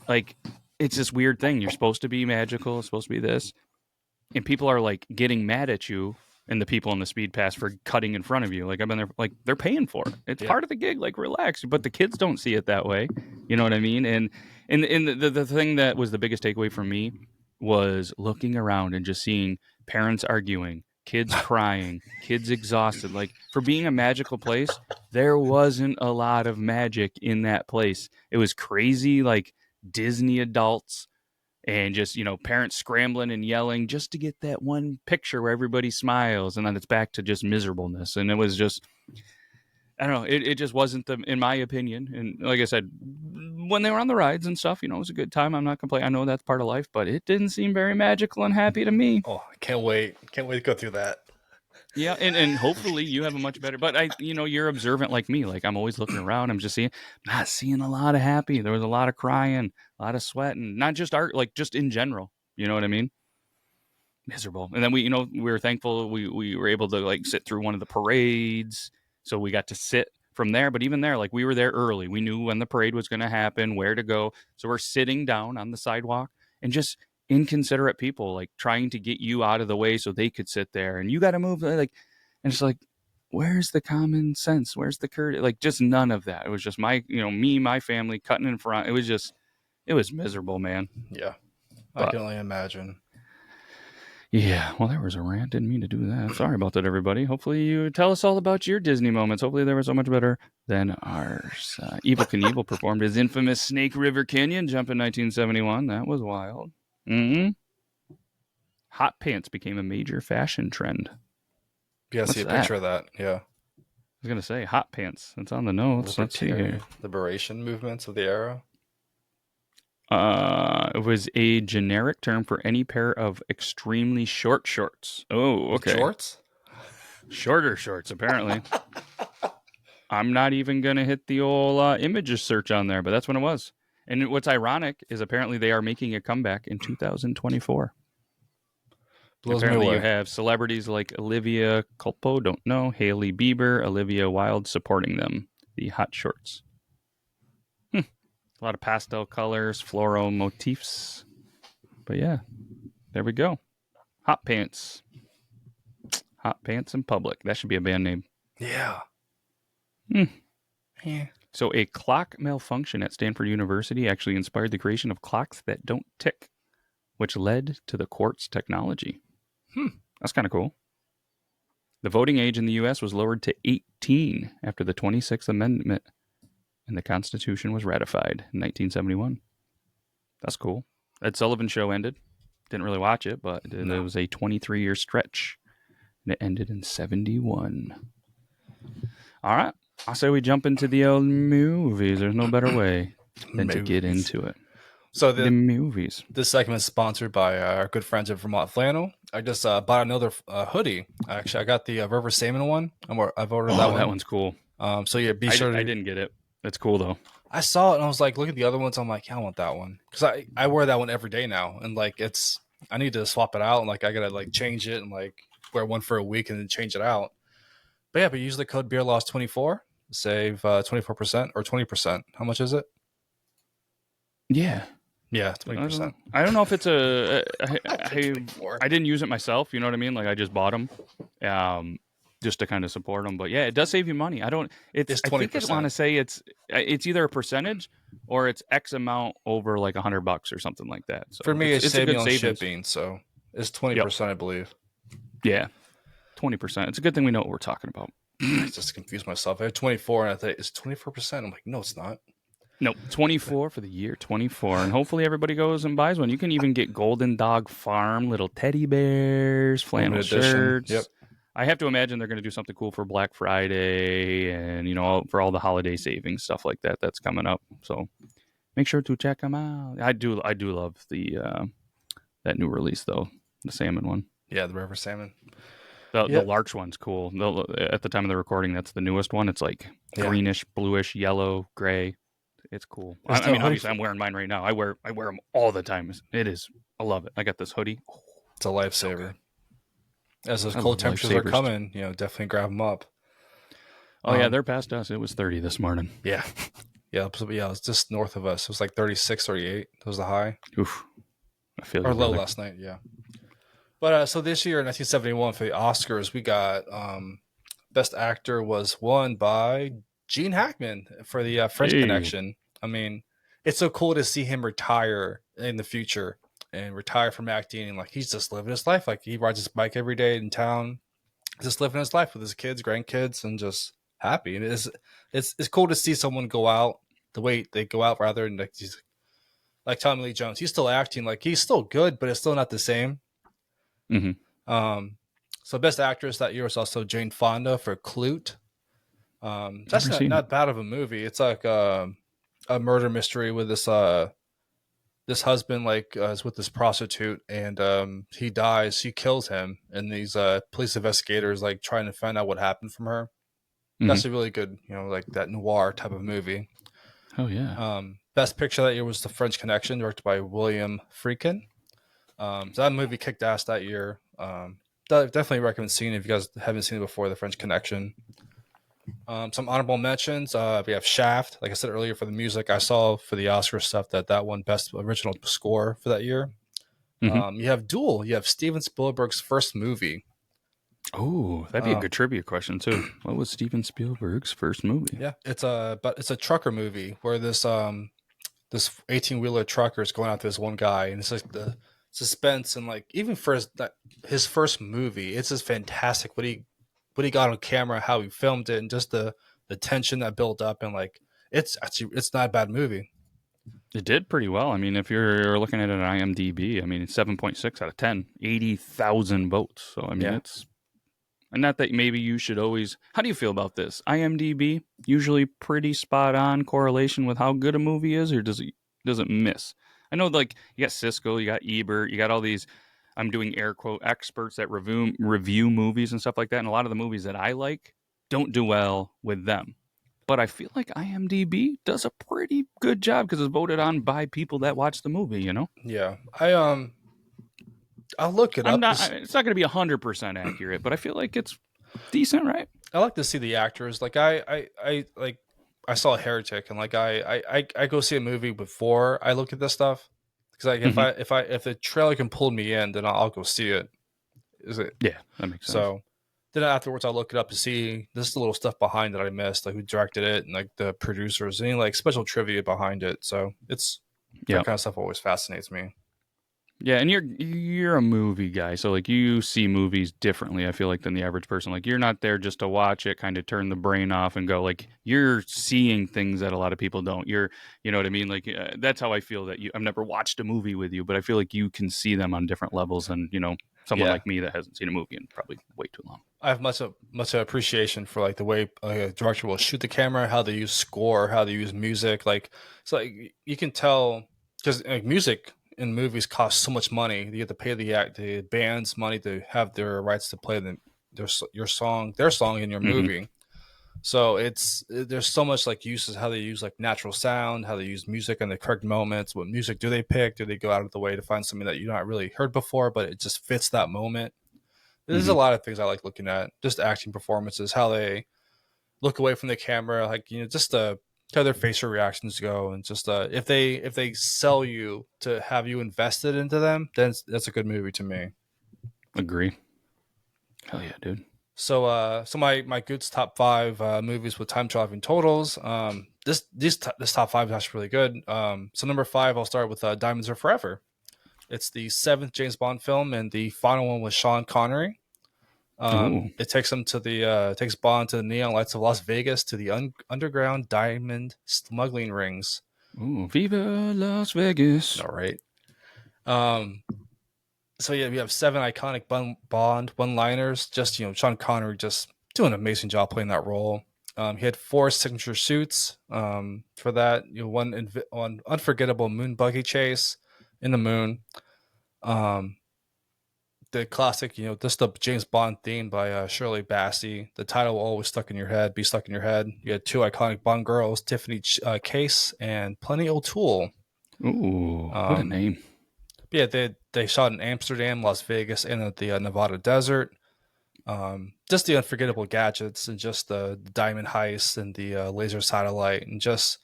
like it's this weird thing. You're supposed to be magical. It's supposed to be this, and people are like getting mad at you and the people in the speed pass for cutting in front of you. Like, I've been there, like, they're paying for it. It's part of the gig. Like, relax. But the kids don't see it that way. You know what I mean? And the thing that was the biggest takeaway for me was looking around and just seeing parents arguing, kids crying, kids exhausted. Like, for being a magical place, there wasn't a lot of magic in that place. It was crazy, like Disney adults and just, parents scrambling and yelling just to get that one picture where everybody smiles, and then it's back to just miserableness. And it was just, I don't know, it just wasn't in my opinion. And like I said, when they were on the rides and stuff, it was a good time. I'm not complaining. I know that's part of life, but it didn't seem very magical and happy to me. Oh, I can't wait to go through that. Yeah, and hopefully you have a much better. But you're observant like me. Like, I'm always looking around. I'm just not seeing a lot of happy. There was a lot of crying, a lot of sweating. Not just art, like just in general. You know what I mean? Miserable. And then we were thankful we were able to like sit through one of the parades, so we got to sit from there. But even there, like, we were there early. We knew when the parade was going to happen, where to go. So we're sitting down on the sidewalk and just inconsiderate people like trying to get you out of the way so they could sit there, and you got to move, like, and it's like, where's the common sense, where's the courtesy? Like, just none of that. It was just my family cutting in front. It was miserable, man. Yeah, I can only imagine. Yeah, well, there was a rant. Didn't mean to do that. Sorry about that, everybody. Hopefully you tell us all about your Disney moments. Hopefully they were so much better than ours. Evel Knievel performed his infamous Snake River Canyon jump in 1971. That was wild. Hot pants became a major fashion trend. You gotta see a picture of that. Yeah. I was going to say, hot pants. It's on the notes. Let's see here. Liberation movements of the era. It was a generic term for any pair of extremely short shorts. Oh, okay. Shorts? Shorter shorts, apparently. I'm not even going to hit the old images search on there, but that's when it was. And what's ironic is apparently they are making a comeback in 2024. Blows apparently me away. You have celebrities like Olivia Culpo, don't know, Hailey Bieber, Olivia Wilde supporting them. The hot shorts. A lot of pastel colors, floral motifs. But yeah, there we go. Hot pants. Hot pants in public. That should be a band name. Yeah. Yeah. So a clock malfunction at Stanford University actually inspired the creation of clocks that don't tick, which led to the quartz technology. That's kind of cool. The voting age in the U.S. was lowered to 18 after the 26th Amendment, and the Constitution was ratified in 1971. That's cool. Ed Sullivan Show ended. Didn't really watch it, but it was a 23-year stretch, and it ended in 71. All right. I say we jump into the old movies. There's no better way than to get into it. So the movies. This segment is sponsored by our good friends at Vermont Flannel. I just bought another hoodie. Actually, I got the River Salmon one. I've ordered that one. That one's cool. So yeah, be sure. I didn't get it. It's cool though. I saw it and I was like, look at the other ones. I'm like, yeah, I want that one because I wear that one every day now, and like I need to swap it out, and like I gotta like change it and like wear one for a week and then change it out. But use the code BeerLoss24, save 24% or 20%. How much is it? Yeah, 20%. I don't know if it's I didn't use it myself. You know what I mean? Like I just bought them, just to kind of support them. But yeah, it does save you money. It's 20%. I think I want to say it's either a percentage or it's X amount over like $100 or something like that. So for me, it's saving on savings. shipping. So it's 20%, I believe. Yeah, 20%. It's a good thing we know what we're talking about. I just confused myself. I had 24 and I thought it's 24%. I'm like, no, it's not. No, 24 for the year 24. And hopefully everybody goes and buys one. You can even get Golden Dog Farm, little teddy bears, flannel shirts. Yep. I have to imagine they're going to do something cool for Black Friday and, for all the holiday savings, stuff like that that's coming up. So make sure to check them out. I do love the that new release, though, the salmon one. Yeah, the river salmon. The larch one's cool. At the time of the recording, that's the newest one. It's like greenish, bluish, yellow, gray. It's cool. I mean, obviously, I'm wearing mine right now. I wear them all the time. I love it. I got this hoodie. It's a lifesaver. As those cold temperatures are coming, definitely grab them up. Oh, yeah, they're past us. It was 30 this morning. Yeah. It was just north of us. It was like 36, 38. That was the high. Oof. I feel or low last night, yeah. But so this year, in 1971, for the Oscars, we got Best Actor was won by Gene Hackman for the French Connection. I mean, it's so cool to see him retire in the future. and retired from acting, and like he's just living his life. Like he rides his bike every day in town, just living his life with his kids, grandkids, and just happy. And it's cool to see someone go out the way they go out, rather than like Tommy Lee Jones. He's still acting, like he's still good, but it's still not the same. Mm-hmm. So best actress that year was also Jane Fonda for Clute. That's not bad of a movie. It's like a murder mystery with this husband is with this prostitute, and he dies. He kills him, and these police investigators like trying to find out what happened from her. Mm-hmm. That's a really good, like that noir type of movie. Oh yeah. Best picture that year was The French Connection, directed by William Friedkin. So that movie kicked ass that year. Definitely recommend seeing it if you guys haven't seen it before. The French Connection. Some honorable mentions. We have Shaft. Like I said earlier, for the music, I saw for the Oscar stuff that won best original score for that year. Mm-hmm. You have Duel. You have Steven Spielberg's first movie. Oh, that'd be a good trivia question too. What was Steven Spielberg's first movie? Yeah, it's a trucker movie where this 18-wheeler trucker is going after this one guy, and it's like the suspense, and like even for his first movie, it's just fantastic what he got on camera, how he filmed it, and just the tension that built up, and like it's not a bad movie. It did pretty well. I mean, if you're looking at it on IMDb, I mean, it's 7.6 out of 10, 80,000 votes. So I mean, it's, and not that maybe you should always. How do you feel about this? IMDb usually pretty spot on correlation with how good a movie is, or does it miss? I know, like you got Cisco, you got Ebert, you got all these. I'm doing air quote experts that review movies and stuff like that, and a lot of the movies that I like don't do well with them. But I feel like IMDb does a pretty good job because it's voted on by people that watch the movie. Yeah, I'll look it up. It's not going to be 100% accurate, but I feel like it's decent, right? I like to see the actors. Like I saw Heretic, and like I go see a movie before I look at this stuff, because like if the trailer can pull me in, then I'll go see it. Is it? Yeah, that makes sense. So then afterwards, I'll look it up to see this little stuff behind that I missed, like who directed it, and like the producers, any like special trivia behind it. So it's that kind of stuff always fascinates me. Yeah, and you're a movie guy, so like you see movies differently, I feel like, than the average person. Like you're not there just to watch it, kind of turn the brain off and go. Like you're seeing things that a lot of people don't. You know what I mean? Like that's how I feel that I've never watched a movie with you, but I feel like you can see them on different levels than someone like me that hasn't seen a movie in probably way too long. I have much appreciation for like the way a director will shoot the camera, how they use score, how they use music. Like it's like you can tell, because like, music in movies costs so much money. You have to pay the bands money to have their rights to play their song in your movie. So there's so much like uses, how they use like natural sound, how they use music in the correct moments. What music do they pick? Do they go out of the way to find something that you've not really heard before, but it just fits that moment? There's a lot of things I like looking at. Just acting performances, how they look away from the camera, like just how their facial reactions go, and just if they sell you to have you invested into them, then that's a good movie to me. Agree. Hell yeah, dude. So my Good's top 5 movies with time traveling totals. This top 5 is actually really good. So number 5, I'll start with Diamonds Are Forever. It's the 7th James Bond film, and the final one with Sean Connery. It takes Bond to the neon lights of Las Vegas, to the underground diamond smuggling rings. Ooh, Viva Las Vegas! All right. So yeah, we have 7 iconic Bond one-liners. Just Sean Connery just doing an amazing job playing that role. He had 4 signature suits. For that, one unforgettable moon buggy chase in the moon. The classic, just the James Bond theme by Shirley Bassey. The title will always be stuck in your head. You had 2 iconic Bond girls, Tiffany Case and Plenty O'Toole. Ooh, what a name. Yeah, they shot in Amsterdam, Las Vegas, and the Nevada desert. Just the unforgettable gadgets, and just the diamond heist, and the laser satellite, and just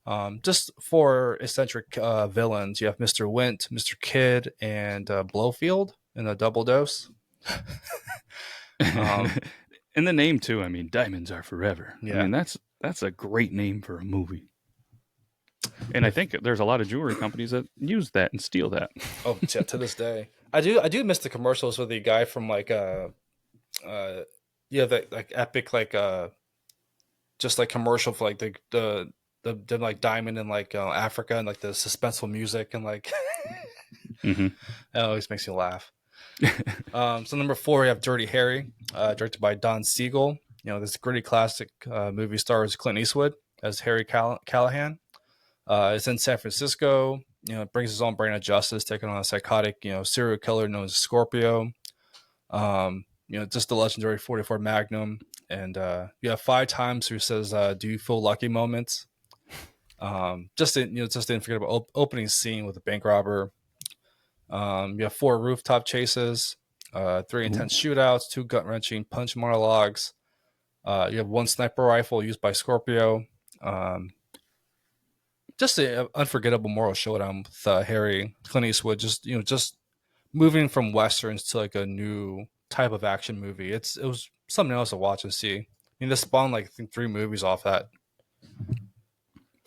4 eccentric villains. You have Mr. Wint, Mr. Kidd, and Blowfield in a double dose. In the name too, I mean, Diamonds Are Forever. Yeah. I mean, that's a great name for a movie. And I think there's a lot of jewelry companies that use that and steal that. Oh, yeah, to this day, I do miss the commercials with the guy from like uh yeah, that like epic like just like commercial for like the like diamond in like Africa and like the suspenseful music and like Mm-hmm. it always makes me laugh. So number 4 we have Dirty Harry, directed by Don Siegel. This gritty classic movie stars Clint Eastwood as Harry Callahan. It's in San Francisco. It brings his own brand of justice, taking on a psychotic, serial killer known as Scorpio. Just the legendary 44 Magnum, and you have 5 times who says, "Do you feel lucky?" moments. Just the unforgettable opening scene with the bank robber. You have 4 rooftop chases, 3 intense shootouts, 2 gut wrenching punch monologues. You have 1 sniper rifle used by Scorpio. Just an unforgettable moral showdown with Harry Clint Eastwood. Just moving from westerns to like a new type of action movie. It was something else to watch and see. I mean, this spawned like I think 3 movies off that.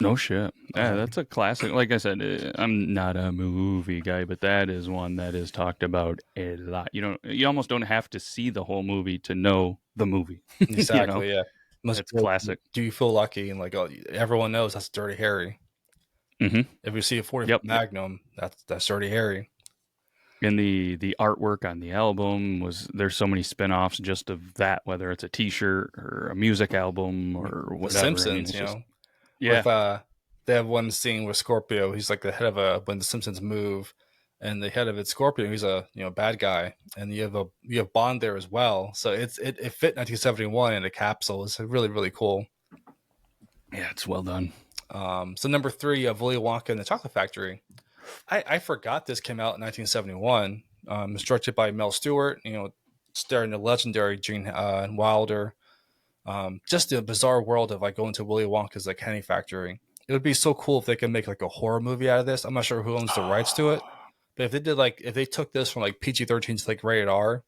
No shit. Yeah, that's a classic. Like I said, I'm not a movie guy, but that is one that is talked about a lot. You almost don't have to see the whole movie to know the movie. Exactly. Yeah. It's classic. Do you feel lucky? And like, everyone knows that's Dirty Harry. Mm-hmm. If you see a 40 Magnum, that's Dirty Harry. And the artwork on the album there's so many spin-offs just of that, whether it's a T-shirt or a music album or whatever. The Simpsons, yeah. They have one scene with Scorpio. He's like the head of when the Simpsons move, and the head of it, Scorpio, he's a bad guy, and you have Bond there as well. So it fit 1971 in a capsule. It's really, really cool. Yeah, it's well done. So number 3, you have Willy Wonka and the Chocolate Factory. I forgot this came out in 1971. It's directed by Mel Stewart. Starring the legendary Gene Wilder. Just the bizarre world of like going to Willy Wonka's like candy factory. It would be so cool if they could make like a horror movie out of this. I'm not sure who owns the rights to it, but if they took this from like PG-13 to like rated R,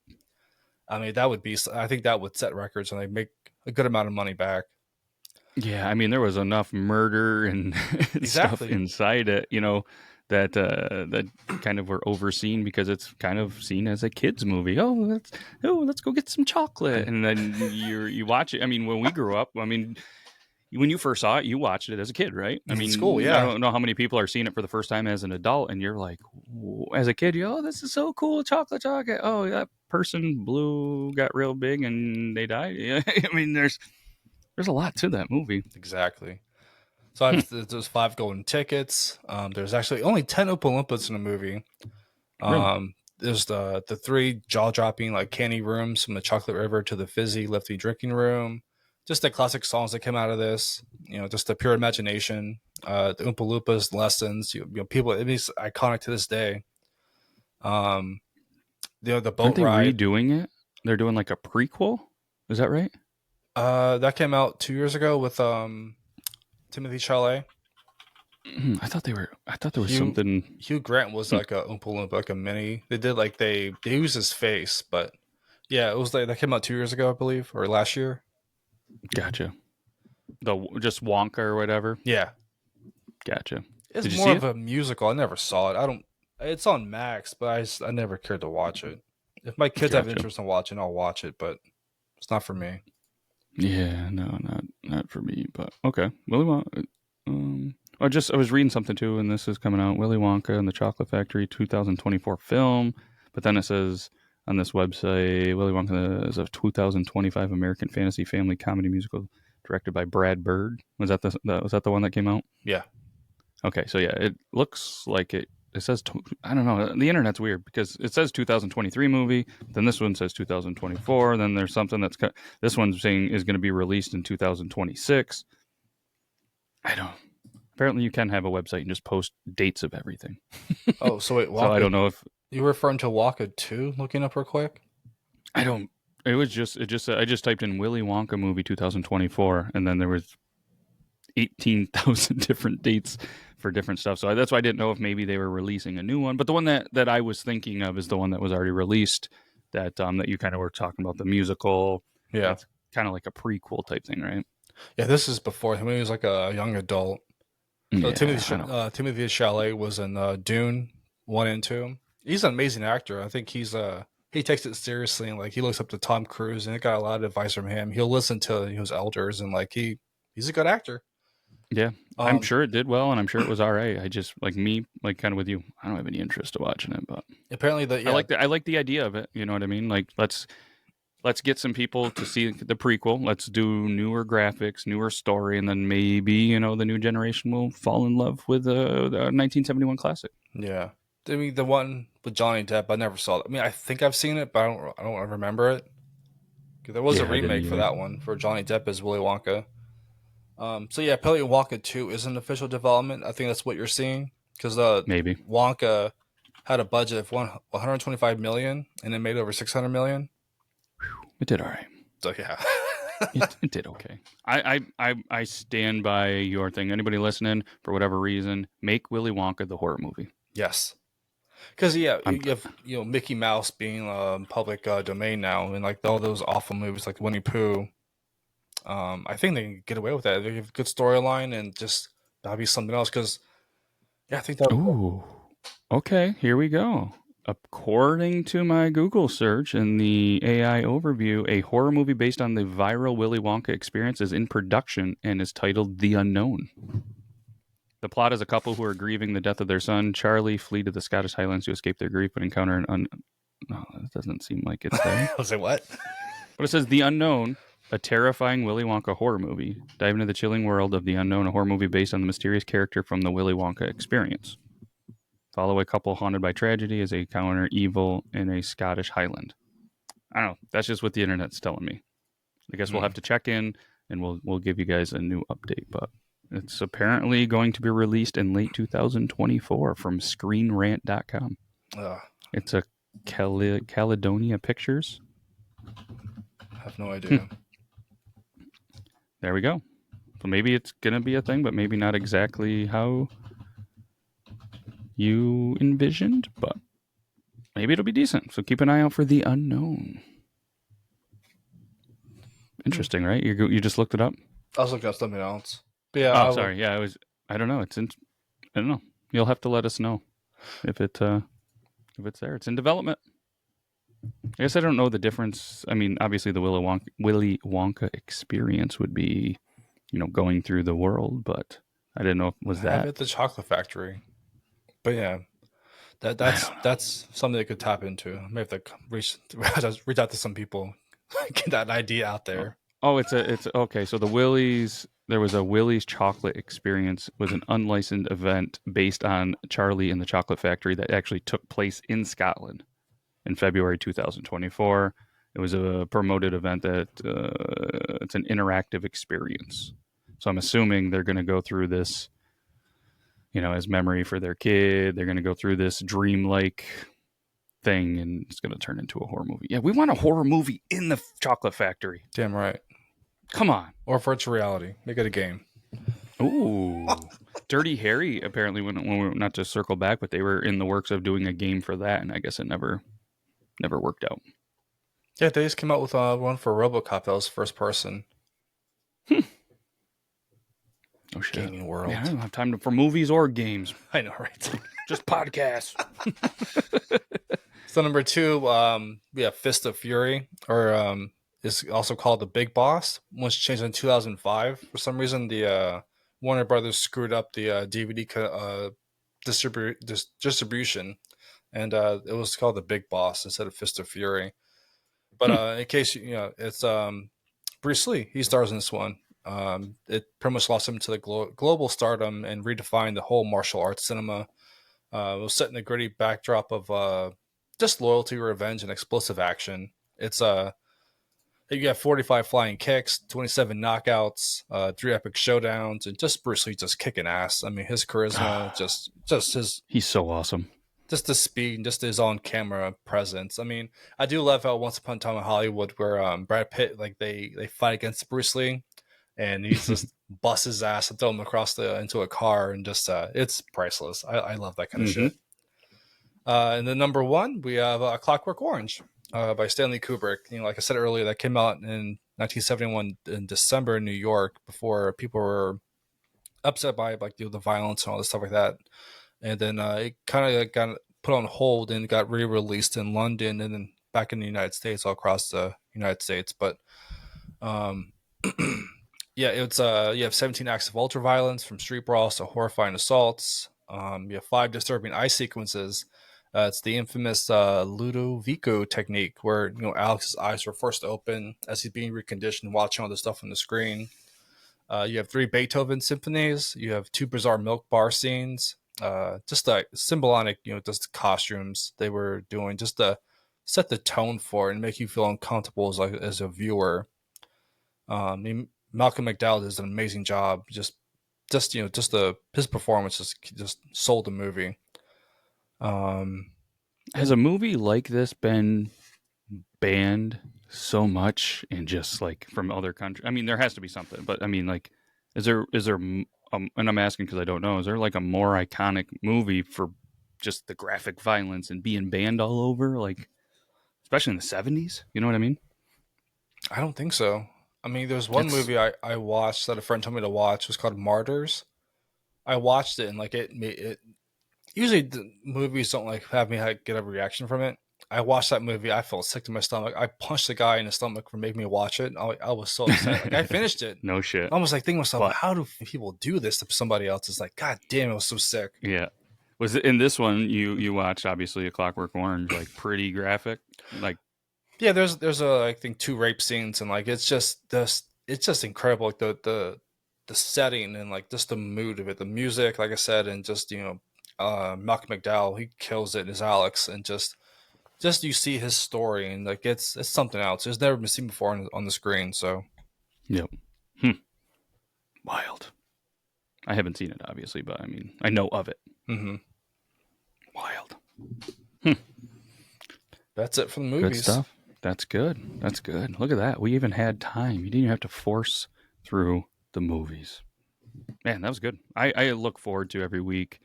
I mean I think that would set records and they make a good amount of money back. Yeah, I mean there was enough murder and stuff inside it, that kind of were overseen because it's kind of seen as a kids movie. Let's go get some chocolate, and then you watch it. I mean, when we grew up, when you first saw it, you watched it as a kid, right? I mean, cool, yeah. I don't know how many people are seeing it for the first time as an adult, and you're like, as a kid, this is so cool, chocolate. Oh, that person got real big and they died. Yeah, I mean, there's a lot to that movie. Exactly. So there's 5 golden tickets. There's actually only 10 Oompa Loompas in the movie. Really? There's the 3 jaw-dropping like candy rooms, from the chocolate river to the fizzy lifty drinking room. Just the classic songs that come out of this. Just the pure imagination. The Oompa Loompas lessons. People. It's iconic to this day. The boat Aren't they ride. redoing it? They're doing like a prequel. Is that right? That came out 2 years ago with Timothy Chalamet. I thought there was something. Hugh Grant was like a Oompa Loompa, like a mini. They did like they used his face, but yeah, it was like that came out 2 years ago, I believe, or last year. Gotcha. Just Wonka or whatever. Yeah, gotcha. It's more of a musical. I never saw it. It's on Max, but I never cared to watch it. If my kids have interest in watching, I'll watch it, but it's not for me. Yeah, no, not for me. But okay, Willy Wonka. I was reading something too, and this is coming out. Willy Wonka and the Chocolate Factory, 2024 film. But then it says on this website, Willy Wonka is a 2025 American fantasy family comedy musical directed by Brad Bird. Was that the one that came out? Yeah. Okay, so yeah, it looks like it. It says, I don't know, the internet's weird because it says 2023 movie, then this one says 2024, then there's something this one's saying is going to be released in 2026. Apparently you can have a website and just post dates of everything. Oh, so wait, Wonka, so I don't know if... You were referring to Wonka 2, looking up real quick? I just typed in Willy Wonka movie 2024, and then there was 18,000 different dates for different stuff. So that's why I didn't know if maybe they were releasing a new one. But the one that I was thinking of is the one that was already released, that you kind of were talking about, the musical. Yeah. It's kind of like a prequel type thing, right? Yeah, this is before him. He was like a young adult. So Yeah, I don't. Timothy Chalamet was in Dune 1 and 2. He's an amazing actor. I think he takes it seriously, and like he looks up to Tom Cruise, and he got a lot of advice from him. He'll listen to his elders, and like he's a good actor. Yeah, I'm Um, sure it did well, and I'm sure it was all right. I just like me, like kind of with you. I don't have any interest in watching it, but apparently I like the idea of it. You know what I mean? Like let's get some people to see the prequel. Let's do newer graphics, newer story, and then maybe the new generation will fall in love with the 1971 classic. yeah. I mean, the one with Johnny Depp, I never saw it. I mean, I think I've seen it, but I don't remember it. There was a Yeah, I didn't remake for either. that one for Johnny Depp as Willy Wonka. So yeah, apparently Wonka 2 is an official development. I think that's what you're seeing because Maybe Wonka had a budget of 125 million and it made over 600 million. it did all right. So yeah. It did okay. I stand by your thing. Anybody listening, for whatever reason, make Willy Wonka the horror movie. Yes. Because yeah, I'm you have Mickey Mouse being public domain now, and like all those awful movies like Winnie Pooh. I think they can get away with that. They have a good storyline and just that'll be something else. Because yeah, I think that. Ooh. Okay, here we go. According to my Google search and the AI overview, a horror movie based on the viral Willy Wonka experience is in production and is titled The Unknown. The plot is a couple who are grieving the death of their son, Charlie, flee to the Scottish Highlands to escape their grief, but encounter No, that doesn't seem like it's there. I was like, what? But it says The Unknown, a terrifying Willy Wonka horror movie. Dive into the chilling world of The Unknown, a horror movie based on the mysterious character from the Willy Wonka experience. Follow a couple haunted by tragedy as they encounter evil in a Scottish Highland. I don't know. That's just what the internet's telling me. I guess we'll have to check in and we'll give you guys a new update. But it's apparently going to be released in late 2024 from ScreenRant.com. It's a Caledonia Pictures. I have no idea. There we go. So maybe it's going to be a thing, but maybe not exactly how you envisioned, but maybe it'll be decent. So keep an eye out for The Unknown. Interesting, right? You just looked it up? I was looking at something else. But yeah. Sorry. Yeah, I don't know. I don't know. You'll have to let us know if it's there. It's in development. I guess I don't know the difference. I mean, obviously the Willy Wonka experience would be, going through the world, but I didn't know if it was that. At the chocolate factory. But yeah, that's something they could tap into. I may have to reach out to some people, get that idea out there. Oh, it's okay. So there was a Willy's chocolate experience, was an unlicensed event based on Charlie and the Chocolate Factory that actually took place in Scotland in February 2024. It was a promoted event that it's an interactive experience. So I'm assuming they're going to go through this, as memory for their kid. They're going to go through this dreamlike thing, and it's going to turn into a horror movie. Yeah, we want a horror movie in the Chocolate Factory. Damn right. Come on. Or virtual reality. Make it a game. Ooh. Dirty Harry apparently when we not to circle back, but they were in the works of doing a game for that, and I guess it never worked out. Yeah, they just came out with one for RoboCop that was first person. Oh shit! Gaming world. Man, I don't have time for movies or games. I know, right? Just podcasts. So number 2, we have Fist of Fury, or is also called The Big Boss. Was changed in 2005. For some reason, the Warner Brothers screwed up the DVD distribution, and it was called The Big Boss instead of Fist of Fury. But in case it's Bruce Lee. He stars in this one. It pretty much lost him to the global stardom and redefined the whole martial arts cinema. It was set in the gritty backdrop of just loyalty, revenge, and explosive action. It's you got 45 flying kicks, 27 knockouts, 3 epic showdowns, and just Bruce Lee just kicking ass. I mean, his charisma, just he's so awesome. Just the speed and just his on-camera presence. I mean, I do love how Once Upon a Time in Hollywood, where Brad Pitt, like they fight against Bruce Lee, and he just busts his ass and throw him across into a car, and just it's priceless. I love that kind of shit. And then number 1, we have Clockwork Orange by Stanley Kubrick. Like I said earlier, that came out in 1971 in December in New York before people were upset by like the violence and all this stuff like that. And then it kind of got put on hold and got re-released in London and then back in the United States, all across the United States. But um, yeah, it's you have 17 acts of ultraviolence, from street brawls to horrifying assaults. You have 5 disturbing eye sequences. It's the infamous Ludovico technique, where Alex's eyes were forced to open as he's being reconditioned, watching all the stuff on the screen. You have 3 Beethoven symphonies. You have 2 bizarre milk bar scenes. Just like symbolic, just the costumes they were doing, just to set the tone for it and make you feel uncomfortable as a viewer. Malcolm McDowell does an amazing job. His performance just sold the movie. Has a movie like this been banned so much and just like from other countries? I mean, there has to be something, but I mean, like, is there and I'm asking because I don't know, is there like a more iconic movie for just the graphic violence and being banned all over, like especially in the 70s? You know what I mean? I don't think so. I mean, there's one movie I watched that a friend told me to watch. It was called Martyrs. I watched it and like it usually the movies don't like have me get a reaction from it. I watched that movie. I felt sick to my stomach. I punched the guy in the stomach for making me watch it. I was so upset. Like, I finished it. No shit. I was like thinking to myself, how do people do this to somebody else? It's like, God damn, it was so sick. Yeah. Was it in this one you watched, obviously, A Clockwork Orange, like pretty graphic? Like, yeah, there's I think 2 rape scenes, and like it's just incredible. Like the setting and like just the mood of it, the music, like I said, and just Malcolm McDowell, he kills it as Alex, and just you see his story, and like it's something else. It's never been seen before on the screen. So, yep, wild. I haven't seen it, obviously, but I mean, I know of it. Mm-hmm. Wild. That's it for the movies. Good stuff. That's good. That's good. Look at that. We even had time. You didn't even have to force through the movies. Man, that was good. I look forward to every week,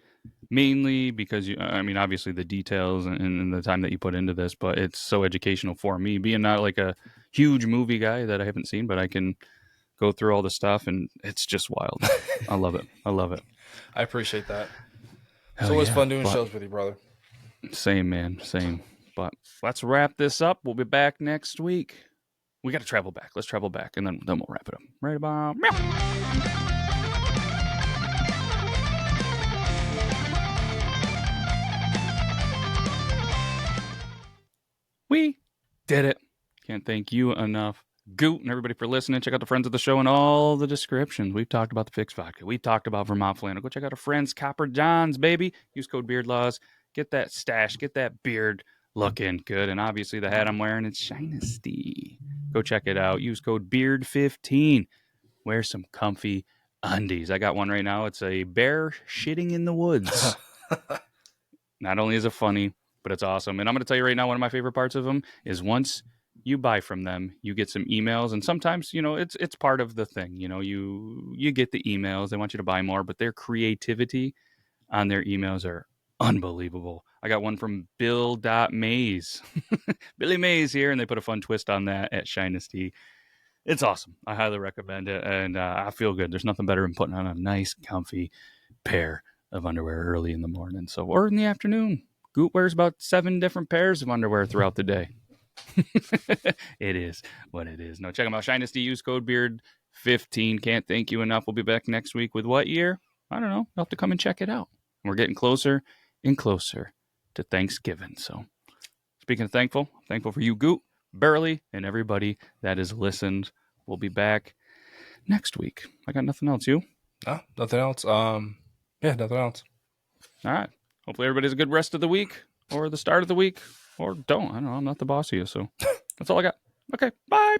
mainly because obviously the details and the time that you put into this, but it's so educational for me, being not like a huge movie guy that I haven't seen, but I can go through all the stuff and it's just wild. I love it. I love it. I appreciate that. It's always fun doing shows with you, brother. Same, man. Same. But let's wrap this up. We'll be back next week. We got to travel back. Let's travel back, and then we'll wrap it up. Right about meow. We did it. Can't thank you enough, Goot, and everybody for listening. Check out the friends of the show in all the descriptions. We've talked about the Fixed Vodka. We've talked about Vermont Flannel. Go check out our friends, Copper John's, baby. Use code BEARDLAWS. Get that stash. Get that beard looking good. And obviously the hat I'm wearing, it's Shinesty. Go check it out. Use code BEARD15. Wear some comfy undies. I got one right now. It's a bear shitting in the woods. Not only is it funny, but it's awesome. And I'm going to tell you right now, one of my favorite parts of them is once you buy from them, you get some emails. And sometimes, it's part of the thing. You get the emails. They want you to buy more, but their creativity on their emails are unbelievable. I got one from Bill.Mays. Billy Mays here, and they put a fun twist on that at Shinesty. It's awesome. I highly recommend it, and I feel good. There's nothing better than putting on a nice, comfy pair of underwear early in the morning, or in the afternoon. Goot wears about 7 different pairs of underwear throughout the day. It is what it is. No, check them out. Shinesty, use code BEARD15. Can't thank you enough. We'll be back next week with what year? I don't know. You'll have to come and check it out. We're getting closer and closer to Thanksgiving. So, speaking of thankful for you, Goot, Burley, and everybody that has listened. We'll be back next week. I got nothing else. You? No, nothing else. Yeah, nothing else. All right. Hopefully everybody has a good rest of the week or the start of the week, or don't. I don't know. I'm not the boss of you, so that's all I got. Okay, bye.